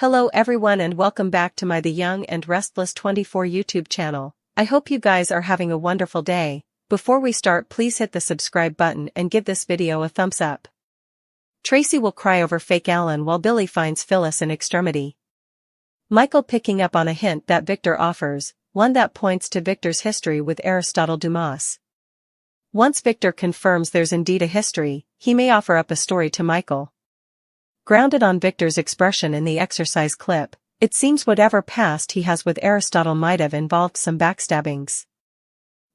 Hello everyone and welcome back to my The Young and Restless 24 YouTube channel. I hope you guys are having a wonderful day. Before we start, please hit the subscribe button and give this video a thumbs up. Traci will cry over fake Alan while Billy finds Phyllis in extremity. Michael picking up on a hint that Victor offers, one that points to Victor's history with Aristotle Dumas. Once Victor confirms there's indeed a history, he may offer up a story to Michael. Grounded on Victor's expression in the exercise clip, it seems whatever past he has with Aristotle might have involved some backstabbings.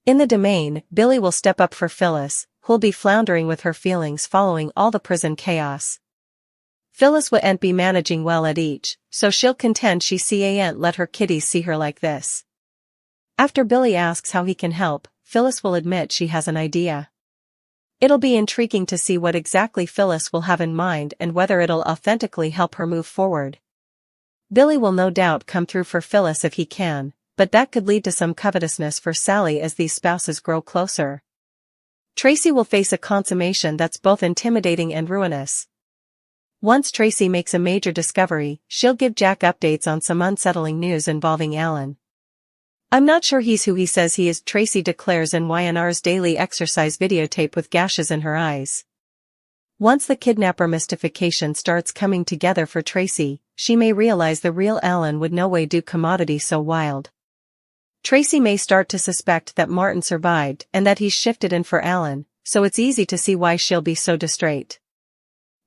In the domain, Billy will step up for Phyllis, who'll be floundering with her feelings following all the prison chaos. Phyllis won't be managing well at each, so she'll contend she can't let her kiddies see her like this. After Billy asks how he can help, Phyllis will admit she has an idea. It'll be intriguing to see what exactly Phyllis will have in mind and whether it'll authentically help her move forward. Billy will no doubt come through for Phyllis if he can, but that could lead to some covetousness for Sally as these spouses grow closer. Traci will face a consummation that's both intimidating and ruinous. Once Traci makes a major discovery, she'll give Jack updates on some unsettling news involving Alan. "I'm not sure he's who he says he is," Traci declares in Y&R's daily exercise videotape with gashes in her eyes. Once the kidnapper mystification starts coming together for Traci, she may realize the real Alan would no way do commodity so wild. Traci may start to suspect that Martin survived and that he's shifted in for Alan, so it's easy to see why she'll be so distraught.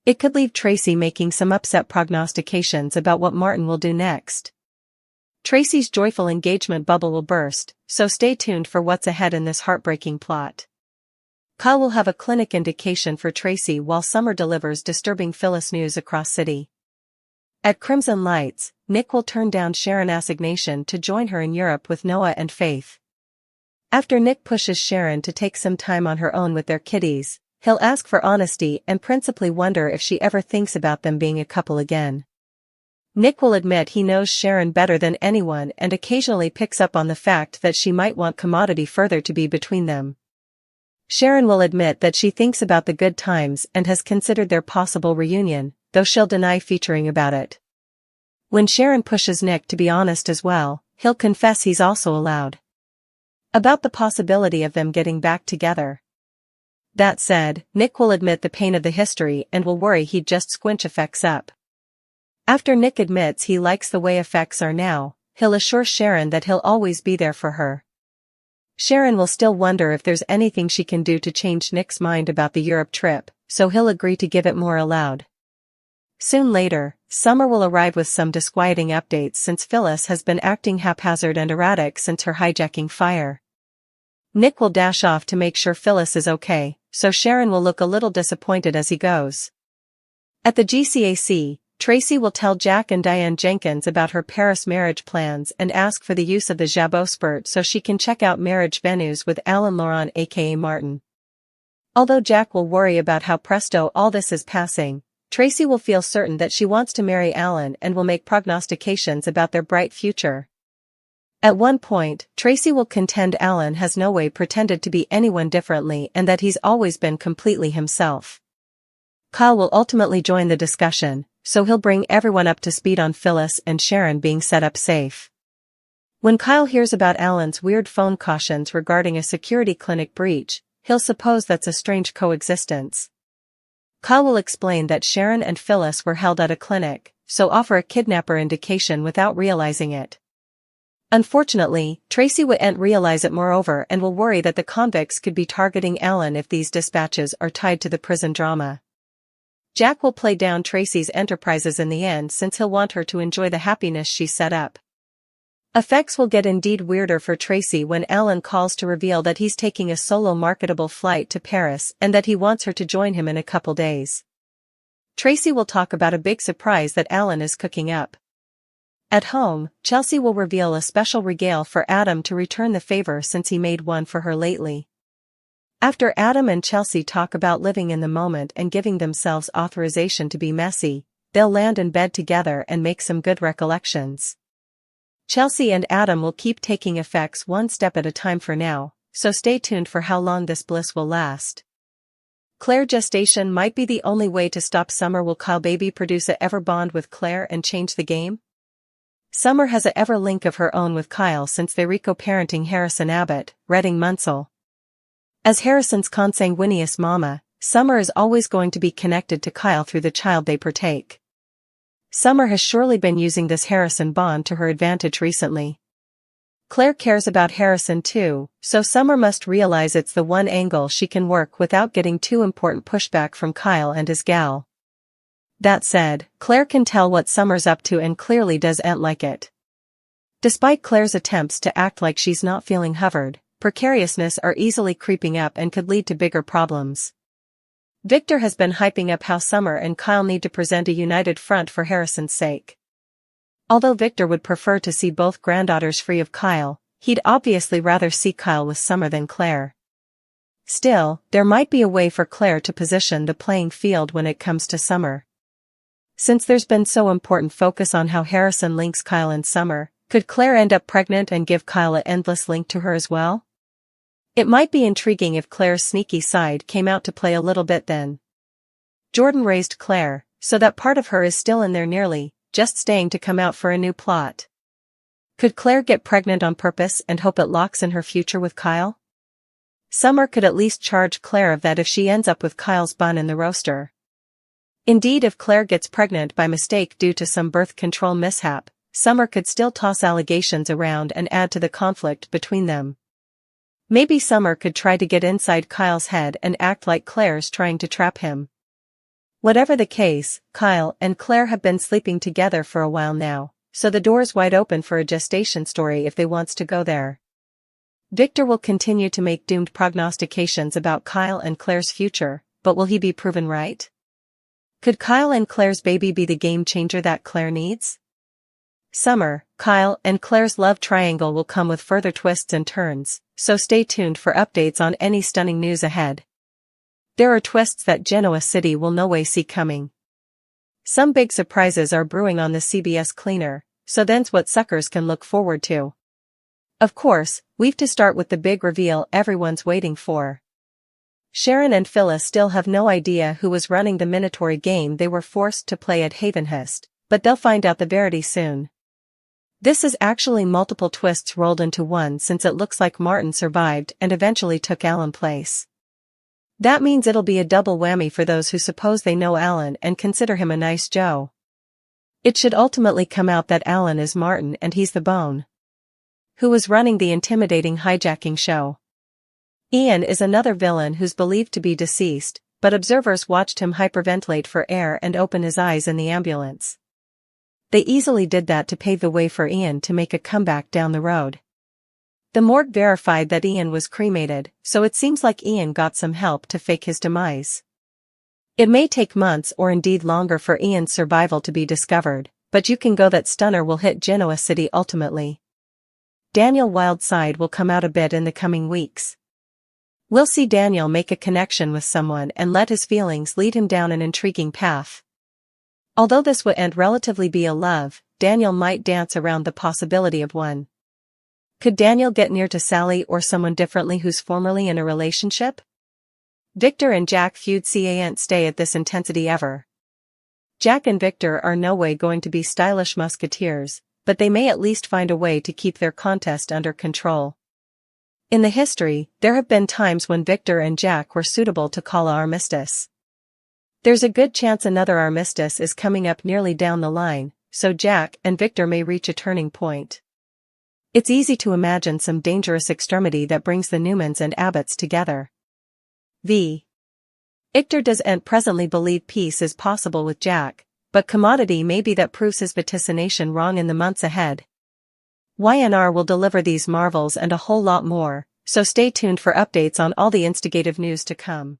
It could leave Traci making some upset prognostications about what Martin will do next. Traci's joyful engagement bubble will burst, so stay tuned for what's ahead in this heartbreaking plot. Kyle will have a clinic indication for Traci while Summer delivers disturbing Phyllis news across city. At Crimson Lights, Nick will turn down Sharon's assignation to join her in Europe with Noah and Faith. After Nick pushes Sharon to take some time on her own with their kiddies, he'll ask for honesty and principally wonder if she ever thinks about them being a couple again. Nick will admit he knows Sharon better than anyone and occasionally picks up on the fact that she might want commodity further to be between them. Sharon will admit that she thinks about the good times and has considered their possible reunion, though she'll deny featuring about it. When Sharon pushes Nick to be honest as well, he'll confess he's also allowed about the possibility of them getting back together. That said, Nick will admit the pain of the history and will worry he'd just squinch effects up. After Nick admits he likes the way effects are now, he'll assure Sharon that he'll always be there for her. Sharon will still wonder if there's anything she can do to change Nick's mind about the Europe trip, so he'll agree to give it more aloud. Soon later, Summer will arrive with some disquieting updates since Phyllis has been acting haphazard and erratic since her hijacking fire. Nick will dash off to make sure Phyllis is okay, so Sharon will look a little disappointed as he goes. At the GCAC, Traci will tell Jack and Diane Jenkins about her Paris marriage plans and ask for the use of the Jabot spurt so she can check out marriage venues with Alan Laurent aka Martin. Although Jack will worry about how presto all this is passing, Traci will feel certain that she wants to marry Alan and will make prognostications about their bright future. At one point, Traci will contend Alan has no way pretended to be anyone differently and that he's always been completely himself. Kyle will ultimately join the discussion, so he'll bring everyone up to speed on Phyllis and Sharon being set up safe. When Kyle hears about Alan's weird phone cautions regarding a security clinic breach, he'll suppose that's a strange coexistence. Kyle will explain that Sharon and Phyllis were held at a clinic, so offer a kidnapper indication without realizing it. Unfortunately, Traci won't realize it moreover and will worry that the convicts could be targeting Alan if these dispatches are tied to the prison drama. Jack will play down Traci's enterprises in the end since he'll want her to enjoy the happiness she set up. Effects will get indeed weirder for Traci when Alan calls to reveal that he's taking a solo marketable flight to Paris and that he wants her to join him in a couple days. Traci will talk about a big surprise that Alan is cooking up. At home, Chelsea will reveal a special regale for Adam to return the favor since he made one for her lately. After Adam and Chelsea talk about living in the moment and giving themselves authorization to be messy, they'll land in bed together and make some good recollections. Chelsea and Adam will keep taking effects one step at a time for now, so stay tuned for how long this bliss will last. Claire gestation might be the only way to stop Summer. Will Kyle baby produce a ever bond with Claire and change the game? Summer has a ever link of her own with Kyle since they co-parenting Harrison Abbott, Redding Munsell. As Harrison's consanguineous mama, Summer is always going to be connected to Kyle through the child they partake. Summer has surely been using this Harrison bond to her advantage recently. Claire cares about Harrison too, so Summer must realize it's the one angle she can work without getting too important pushback from Kyle and his gal. That said, Claire can tell what Summer's up to and clearly doesn't like it. Despite Claire's attempts to act like she's not feeling hovered, precariousness are easily creeping up and could lead to bigger problems. Victor has been hyping up how Summer and Kyle need to present a united front for Harrison's sake. Although Victor would prefer to see both granddaughters free of Kyle, he'd obviously rather see Kyle with Summer than Claire. Still, there might be a way for Claire to position the playing field when it comes to Summer. Since there's been so important focus on how Harrison links Kyle and Summer, could Claire end up pregnant and give Kyle an endless link to her as well? It might be intriguing if Claire's sneaky side came out to play a little bit then. Jordan raised Claire, so that part of her is still in there nearly, just staying to come out for a new plot. Could Claire get pregnant on purpose and hope it locks in her future with Kyle? Summer could at least charge Claire of that if she ends up with Kyle's bun in the roaster. Indeed, if Claire gets pregnant by mistake due to some birth control mishap, Summer could still toss allegations around and add to the conflict between them. Maybe Summer could try to get inside Kyle's head and act like Claire's trying to trap him. Whatever the case, Kyle and Claire have been sleeping together for a while now, so the door's wide open for a gestation story if they wants to go there. Victor will continue to make doomed prognostications about Kyle and Claire's future, but will he be proven right? Could Kyle and Claire's baby be the game changer that Claire needs? Summer, Kyle, and Claire's love triangle will come with further twists and turns, so stay tuned for updates on any stunning news ahead. There are twists that Genoa City will no way see coming. Some big surprises are brewing on the CBS cleaner, so then's what suckers can look forward to. Of course, we've to start with the big reveal everyone's waiting for. Sharon and Phyllis still have no idea who was running the Minatory game they were forced to play at Havenhurst, but they'll find out the verity soon. This is actually multiple twists rolled into one since it looks like Martin survived and eventually took Alan's place. That means it'll be a double whammy for those who suppose they know Alan and consider him a nice Joe. It should ultimately come out that Alan is Martin and he's the bone who was running the intimidating hijacking show. Ian is another villain who's believed to be deceased, but observers watched him hyperventilate for air and open his eyes in the ambulance. They easily did that to pave the way for Ian to make a comeback down the road. The morgue verified that Ian was cremated, so it seems like Ian got some help to fake his demise. It may take months or indeed longer for Ian's survival to be discovered, but you can go that Stunner will hit Genoa City ultimately. Daniel Wildside will come out a bit in the coming weeks. We'll see Daniel make a connection with someone and let his feelings lead him down an intriguing path. Although this would end relatively be a love, Daniel might dance around the possibility of one. Could Daniel get near to Sally or someone differently who's formerly in a relationship? Victor and Jack feud can't stay at this intensity ever. Jack and Victor are no way going to be stylish musketeers, but they may at least find a way to keep their contest under control. In the history, there have been times when Victor and Jack were suitable to call an armistice. There's a good chance another armistice is coming up nearly down the line, so Jack and Victor may reach a turning point. It's easy to imagine some dangerous extremity that brings the Newmans and Abbotts together. Victor doesn't presently believe peace is possible with Jack, but commodity may be that proves his vaticination wrong in the months ahead. YNR will deliver these marvels and a whole lot more, so stay tuned for updates on all the instigative news to come.